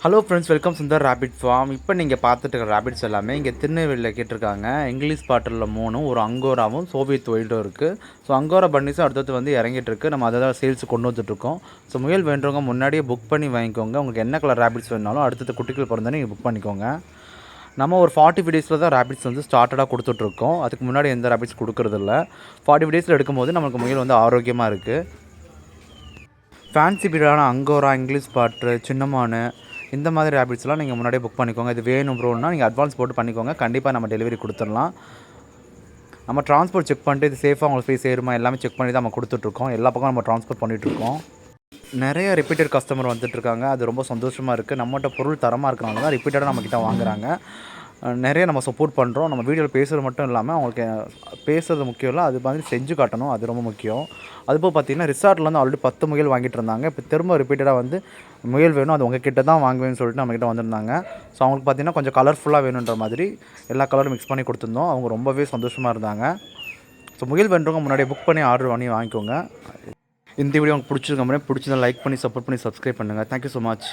Hello friends, welcome Sundar rapid farm. இப்போ நீங்கள் பார்த்துட்டு இருக்க ரேபிட்ஸ் எல்லாமே இங்கே திருநெல்வேலியில் கேட்டிருக்காங்க. இங்கிலீஷ் பாட்டிலில் 3, ஒரு அங்கோராவும் சோவியத் ஒயில்டும் இருக்குது. ஸோ அங்கோரா பன்னிஸும் அடுத்தது வந்து இறங்கிட்டு இருக்குது. நம்ம அதை தான் சேல்ஸுக்கு கொண்டு வந்துட்டுருக்கோம். ஸோ முயல் வேண்டுறவங்க முன்னாடியே புக் பண்ணி வாங்கிக்கோங்க. உங்களுக்கு என்ன கலர் ரேபிட்ஸ் வேணாலும் அடுத்தது குட்டிகள் பிறந்தானே நீங்கள் புக் பண்ணிக்கோங்க. நம்ம ஒரு 40 டேஸில் தான் ரேபிட்ஸ் வந்து ஸ்டார்டடாக கொடுத்துட்ருக்கோம். அதுக்கு முன்னாடி எந்த ரேபிட்ஸ் கொடுக்குறதில்ல. 40 டேஸில் எடுக்கும்போது நமக்கு முயல் வந்து ஆரோக்கியமாக இருக்குது. ஃபேன்சி பீடான அங்கோரா, இங்கிலீஷ் பாட்ரு, சின்னமானு இந்த மாதிரி ரேபிட்ஸ்லாம் நீங்கள் முன்னாடியே புக் பண்ணிக்கோங்க. இது வேணும் ப்ரோன்னா நீங்கள் அட்வான்ஸ் போட்டு பண்ணிக்கோங்க. கண்டிப்பாக நம்ம டெலிவரி கொடுத்துடலாம். நம்ம ட்ரான்ஸ்போர்ட் செக் பண்ணிட்டு இது சேஃபாக உங்களுக்கு போய் சேருமா எல்லாமே செக் பண்ணி தான் நம்ம கொடுத்துட்ருக்கோம். எல்லா பக்கம் நம்ம ட்ரான்ஸ்போர்ட் பண்ணிகிட்ருக்கோம். நிறைய ரிப்பீட்டட் கஸ்டமர் வந்துட்டுருக்காங்க. அது ரொம்ப சந்தோஷமாக இருக்குது. நம்மகிட்ட பொருள் தரமாக இருக்கிறனால தான் ரிப்பீட்டடாக நம்மக்கிட்ட வாங்குறாங்க. நிறைய நம்ம சப்போர்ட் பண்ணுறோம். நம்ம வீடியோவில் பேசுகிறது மட்டும் இல்லாமல் அவங்களுக்கு பேசுகிறது முக்கியம் இல்லை, அது மாதிரி செஞ்சு காட்டணும், அது ரொம்ப முக்கியம். அதுபோல் பார்த்திங்கன்னா ரிசார்ட்டில் வந்து ஆல்ரெடி 10 முயல் வாங்கிட்டு இருந்தாங்க. இப்போ திரும்ப ரிப்பீட்டடாக வந்து முயல் வேணும், அது உங்கள் கிட்ட தான் வாங்குவேன்னு சொல்லிட்டு நம்மக்கிட்ட வந்திருந்தாங்க. ஸோ அவங்களுக்கு பார்த்திங்கன்னா கொஞ்சம் கலர்ஃபுல்லாக வேணுன்ற மாதிரி எல்லா கலரும் மிக்ஸ் பண்ணி கொடுத்துருந்தோம். அவங்க ரொம்பவே சந்தோஷமாக இருந்தாங்க. ஸோ முயல் வேண்டுறவங்க முன்னாடியே புக் பண்ணி ஆர்டர் பண்ணி வாங்கிக்கோங்க. இந்த வீடியோ உங்களுக்கு பிடிச்சிருக்க மாதிரி பிடிச்சிருந்தா லைக் பண்ணி சப்போர்ட் பண்ணி சப்ஸ்கிரைப் பண்ணுங்கள். Thank you so much.